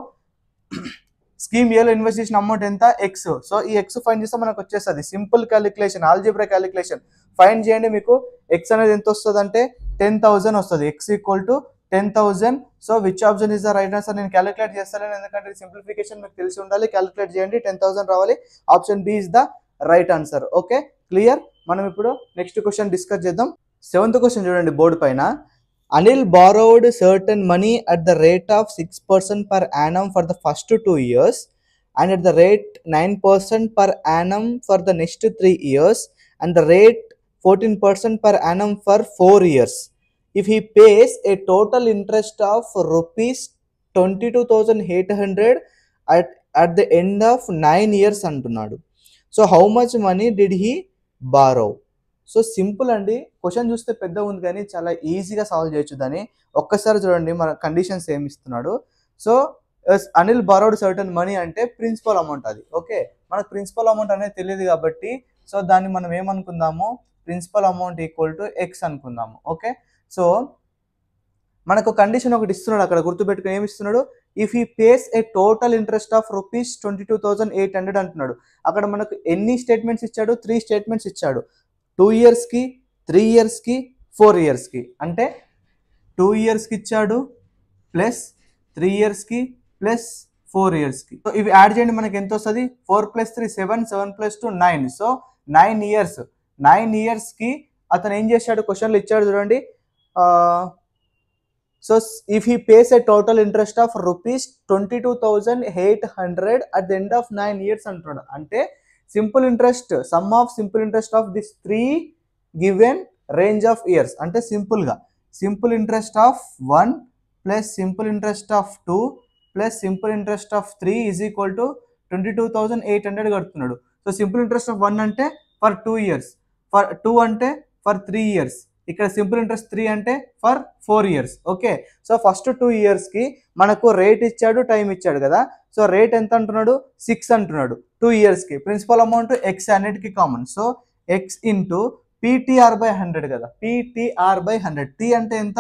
స్కీమ్ ఏలో ఇన్వెస్ట్ చేసిన అమౌంట్ ఎంత, ఎక్స్. సో ఈ ఎక్స్ ఫైండ్ చేస్తే మనకు వచ్చేస్తుంది. Simple calculation, algebra calculation find చేయండి. మీకు ఎక్స్ అనేది ఎంత వస్తుంది అంటే 10,000 వస్తుంది. X equal to 10,000. So which option is the right answer. నేను క్యాలిక్యులేట్ చేస్తాను ఎందుకంటే సింప్లిఫికేషన్ మీకు తెలిసి ఉండాలి. క్యాలిక్యులేట్ చేయండి, 10,000 రావాలి. Option B is the right answer. Okay, clear. మనం ఇప్పుడు నెక్స్ట్ క్వశ్చన్ డిస్కస్ చేద్దాం. 7th క్వశ్చన్ చూడండి బోర్డు పైన. Anil borrowed certain money at the rate of 6% per annum for the first 2 years and at the rate 9% per annum for the next 3 years and the rate 14% per annum for 4 years. If he pays a total interest of rupees 22,800 at the end of 9 years అంటున్నాడు. So how much money did he borrow? So simple అండి, question చూస్తే పెద్ద ఉంది కానీ చాలా ఈజీగా solve చేయొచ్చు దాన్ని. ఒక్కసారి చూడండి మన కండిషన్స్ ఏమి ఇస్తున్నాడు. So Anil borrowed certain money అంటే ప్రిన్సిపల్ అమౌంట్ అది. ఓకే, మనకు ప్రిన్సిపల్ అమౌంట్ అనేది తెలియదు కాబట్టి సో దాన్ని మనం ఏమనుకుందాము, principal amount equal to X అనుకుందాము. ఓకే, సో మనకు కండిషన్ ఒకటి ఇస్తున్నాడు అక్కడ, గుర్తుపెట్టుకుని ఏమి ఇస్తున్నాడు, if he pays a total interest of rupees 22,800 అంటున్నాడు. అక్కడ మనకు ఎన్ని స్టేట్మెంట్స్ ఇచ్చాడు, 3 స్టేట్మెంట్స్ ఇచ్చాడు. 2 ఇయర్స్కి, 3 ఇయర్స్కి, 4 ఇయర్స్కి. అంటే 2 ఇయర్స్కి ఇచ్చాడు ప్లస్ 3 ఇయర్స్కి ప్లస్ 4 ఇయర్స్కి. సో ఇవి యాడ్ చేయండి, మనకి ఎంత వస్తుంది, 4 + 3 7, 7 + 2 9. So 9 years. 9 ఇయర్స్కి అతను ఏం చేశాడు, క్వశ్చన్లు ఇచ్చాడు చూడండి. So if he pays a total interest of rupees 22,800 at the end of 9 years అంటున్నాడు. అంటే simple interest, some of simple interest of this 3 given range of years. అంటే సింపుల్గా simple interest of 1 plus simple interest of 2 plus simple interest of 3 is equal to 22,800 కడుతున్నాడు. So simple interest of 1 అంటే for 2 years, for 2 అంటే for 3 years, ఇక్కడ simple interest 3 అంటే for 4 years. Okay, so first 2 ఇయర్స్కి మనకు rate ఇచ్చాడు, time ఇచ్చాడు కదా. సో రేట్ ఎంత అంటున్నాడు, 6 అంటున్నాడు 2 ఇయర్స్కి. ప్రిన్సిపల్ అమౌంట్ ఎక్స్ అన్నిటికీ common. So X into PTR/100 కదా, PTR/100. టీ అంటే ఎంత,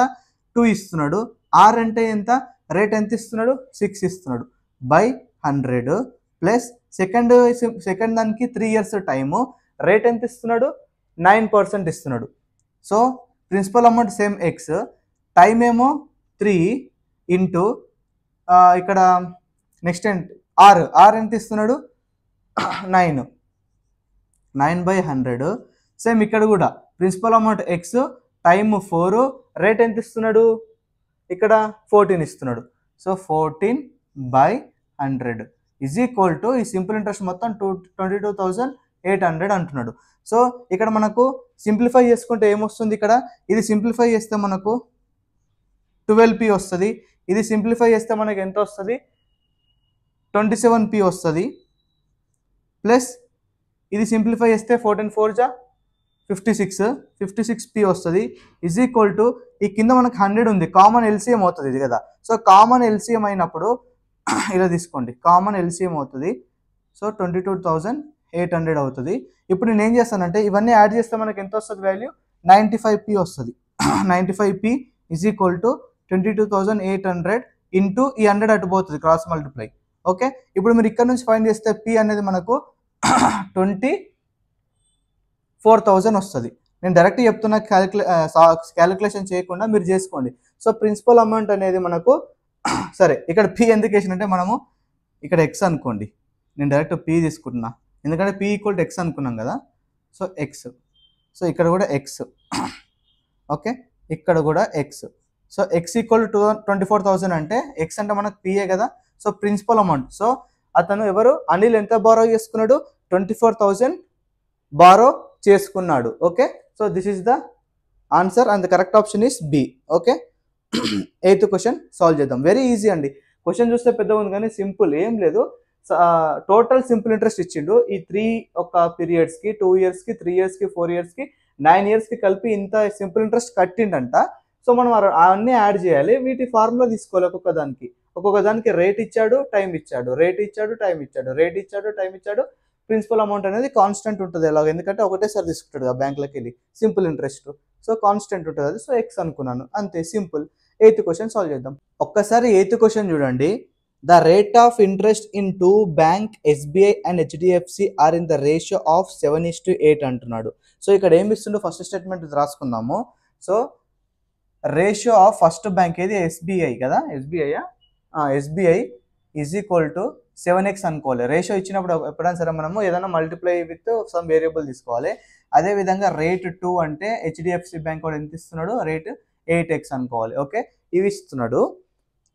2 ఇస్తున్నాడు. ఆర్ అంటే ఎంత, రేట్ ఎంత ఇస్తున్నాడు, 6 ఇస్తున్నాడు, బై 100 ప్లస్ సెకండ్ దానికి 3 ఇయర్స్ టైము, రేట్ ఎంత ఇస్తున్నాడు, 9% ఇస్తున్నాడు. So principal amount same X, time ఏమో 3 ఇంటూ ఇక్కడ నెక్స్ట్ ఆర్ ఎంత ఇస్తున్నాడు, 9/100. సేమ్ ఇక్కడ కూడా principal amount X, time 4, rate ఎంత ఇస్తున్నాడు, ఇక్కడ 14 ఇస్తున్నాడు. సో 14/100 ఈజ్ ఈక్వల్ టు ఈ సింపుల్ ఇంట్రెస్ట్ మొత్తం 22,800 అంటున్నాడు. సో ఇక్కడ మనకు సింప్లిఫై చేసుకుంటే ఏమొస్తుంది, ఇక్కడ ఇది సింప్లిఫై చేస్తే మనకు 12p వస్తుంది. ఇది సింప్లిఫై చేస్తే మనకు ఎంత వస్తుంది, 27p వస్తుంది. ప్లస్ ఇది సింప్లిఫై చేస్తే 14 4 జా 56p వస్తుంది. ఈజ్ ఈక్వల్ టు ఈ కింద మనకు 100 ఉంది, కామన్ ఎల్సిఎం అవుతుంది ఇది కదా. సో కామన్ ఎల్సిఎం అయినప్పుడు ఇలా తీసుకోండి, కామన్ ఎల్సిఎం అవుతుంది. సో 22,800 అవుతుంది. ఇప్పుడు నేను ఏం చేస్తానంటే ఇవన్నీ యాడ్ చేస్తే మనకి ఎంత వస్తుంది వాల్యూ, 95p వస్తుంది. 95p is equal to 22,800 into ఈ 100 అటు పోతుంది, క్రాస్ మల్టిప్లై. ఓకే, ఇప్పుడు మీరు ఇక్కడ నుంచి ఫైండ్ చేస్తే p అనేది మనకు 24,000 వస్తుంది. నేను డైరెక్ట్ చెప్తున్నా, క్యాలిక్యులేషన్ చేయకుండా మీరు చేసుకోండి. సో ప్రిన్సిపల్ అమౌంట్ అనేది మనకు సరే ఇక్కడ p ఎందుకు వేసినంటే మనము ఇక్కడ ఎక్స్ అనుకోండి, నేను డైరెక్ట్ p తీసుకుంటున్నా ఎందుకంటే p = x అనుకున్నాం కదా. సో ఎక్స్, సో ఇక్కడ కూడా ఎక్స్. ఓకే, ఇక్కడ కూడా X. So X equal to 24,000 అంటే ఎక్స్ అంటే మనకు పిఏ కదా. సో ప్రిన్సిపల్ అమౌంట్, సో అతను ఎవరు, అనిల్ ఎంత బారో చేసుకున్నాడు, 24,000 బారో చేసుకున్నాడు. Okay, so this is the answer and the correct option is B. Okay, eighth question solve చేద్దాం. వెరీ ఈజీ అండి. క్వశ్చన్ చూస్తే పెద్దగా ఉంది కానీ సింపుల్, ఏం లేదు. టోటల్ సింపుల్ ఇంట్రెస్ట్ ఇచ్చిండు ఈ 3 ఒక పీరియడ్స్కి, 2 ఇయర్స్కి, 3 ఇయర్స్కి, 4 ఇయర్స్కి, 9 ఇయర్స్కి కలిపి ఇంత సింపుల్ ఇంట్రెస్ట్ కట్టిండంట. సో మనం అవన్నీ యాడ్ చేయాలి. వీటి ఫార్ములా తీసుకోవాలి. ఒక్కొక్క దానికి రేట్ ఇచ్చాడు, టైం ఇచ్చాడు, రేట్ ఇచ్చాడు, టైం ఇచ్చాడు, రేట్ ఇచ్చాడు, టైం ఇచ్చాడు. ప్రిన్సిపల్ అమౌంట్ అనేది కాన్స్టెంట్ ఉంటుంది ఎలాగ, ఎందుకంటే ఒకటేసారి తీసుకుంటాడు కదా బ్యాంక్లోకి వెళ్ళి సింపుల్ ఇంట్రెస్ట్. సో కాన్స్టెంట్ ఉంటుంది అది. సో ఎక్స్ అనుకున్నాను, అంతే, సింపుల్. ఎయిత్ క్వశ్చన్ సాల్వ్ చేద్దాం. ఒక్కసారి ఎయిత్ క్వశ్చన్ చూడండి. The rate of interest in 2 bank SBI and HDFC are in the ratio of 7:8 అంటున్నాడు. సో ఇక్కడ ఏమి ఇస్తుండో ఫస్ట్ స్టేట్మెంట్ రాసుకుందాము. So ratio of first bank ఏది, ఎస్బీఐ కదా, SBI is equal to 7x అనుకోవాలి. రేషియో ఇచ్చినప్పుడు ఎప్పుడైనా సరే మనము ఏదైనా మల్టిప్లై విత్ సమ్ వేరియబుల్ తీసుకోవాలి. అదేవిధంగా రేట్ 2 అంటే హెచ్డిఎఫ్సి బ్యాంక్ కూడా ఎంత ఇస్తున్నాడు, రేట్ 8x అనుకోవాలి. ఓకే, ఇవి ఇస్తున్నాడు.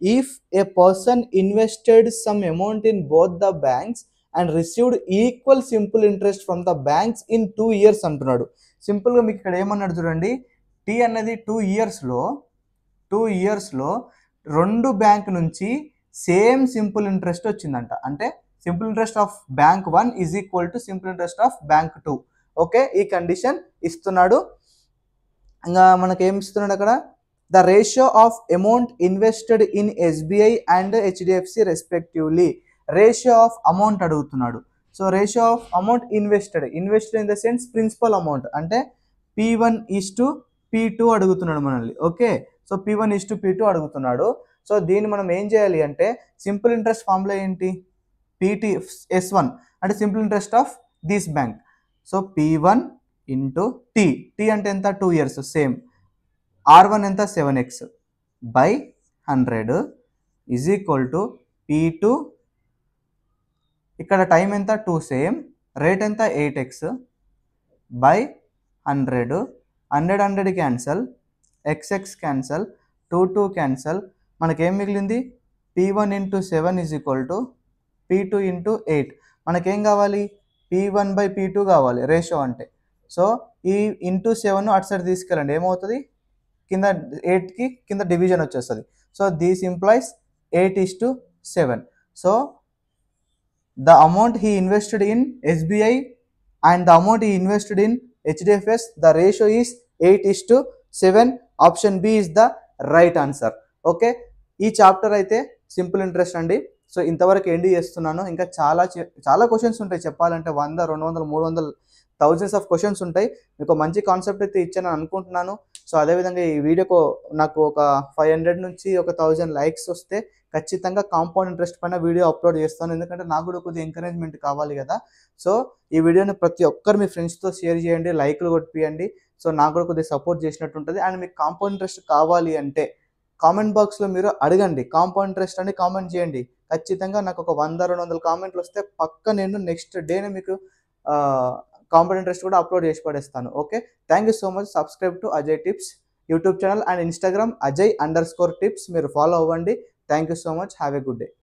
If A person invested some amount in both the banks and received equal simple interest from the banks in 2 years అంటున్నాడు. సింపుల్గా మీకు ఇక్కడ ఏమన్నాడు చూడండి. టీ అనేది 2 ఇయర్స్లో 2 బ్యాంక్ నుంచి సేమ్ సింపుల్ ఇంట్రెస్ట్ వచ్చిందంట. అంటే simple interest of bank 1 is equal to simple interest of bank 2. Okay, ఈ కండిషన్ ఇస్తున్నాడు. ఇంకా మనకి ఏమి ఇస్తున్నాడు అక్కడ, the ratio of amount invested in SBI and HDFC respectively. Ratio of amount అడుగుతున్నాడు. So ratio of amount invested in the sense principal amount అంటే P1:P2 అడుగుతున్నాడు మనల్ని. ఓకే, సో P1:P2 అడుగుతున్నాడు. సో దీన్ని మనం ఏం చేయాలి అంటే సింపుల్ ఇంట్రెస్ట్ ఫార్ములా ఏంటి, PS1 అంటే simple interest of this bank. So P1 into T అంటే ఎంత, 2 ఇయర్స్, సేమ్. R1 ఎంత, 7x by 100 is equal to P2, ఇక్కడ టైం ఎంత, 2 సేమ్, రేట్ ఎంత, 8x by 100. 100 cancel, xx cancel, 2 cancel. మనకేం మిగిలింది, P1:7 is equal to P2:8. మనకేం కావాలి, P1/P2 కావాలి రేషియో అంటే. సో ఈ ఇంటూ 7 అటు సైడ్ తీసుకెళ్ళండి, ఏమవుతుంది, కింద 8కి కింద డివిజన్ వచ్చేస్తుంది. So this implies 8:7. So the amount he invested in SBI and the amount he invested in HDFS, the ratio is 8:7. Option B is the right answer. Okay, ఈ chapter అయితే simple interest అండి. So ఇంతవరకు end చేస్తున్నాను. ఇంకా చాలా questions ఉంటాయి చెప్పాలంటే, 100, 200, 300 thousands of questions ఉంటాయి. మీకు మంచి కాన్సెప్ట్ అయితే ఇచ్చాను అనుకుంటున్నాను. సో అదేవిధంగా ఈ వీడియోకు నాకు ఒక 500 నుంచి 1000 లైక్స్ వస్తే ఖచ్చితంగా కాంపౌండ్ ఇంట్రెస్ట్ పైన వీడియో అప్లోడ్ చేస్తాను. ఎందుకంటే నాకు కూడా కొద్దిగా ఎంకరేజ్మెంట్ కావాలి కదా. సో ఈ వీడియోని ప్రతి ఒక్కరు మీ ఫ్రెండ్స్తో షేర్ చేయండి, లైక్లు కొట్టియండి. సో నాకు కూడా కొద్దిగా సపోర్ట్ చేసినట్టు ఉంటుంది. అండ్ మీకు కాంపౌండ్ ఇంట్రెస్ట్ కావాలి అంటే కామెంట్ బాక్స్లో మీరు అడగండి, కాంపౌండ్ ఇంట్రెస్ట్ అని కామెంట్ చేయండి. ఖచ్చితంగా నాకు ఒక 100-200 కామెంట్లు వస్తే పక్క నేను నెక్స్ట్ డేనే మీకు కాంపౌండ్ ఇంట్రెస్ట్ కూడా అప్లోడ్ చేసి పడేస్తాను. Okay, thank you so much. Subscribe to Ajay tips YouTube channel and Instagram Ajay_tips. మీరు ఫాలో అవ్వండి. Thank you so much. Have a good day.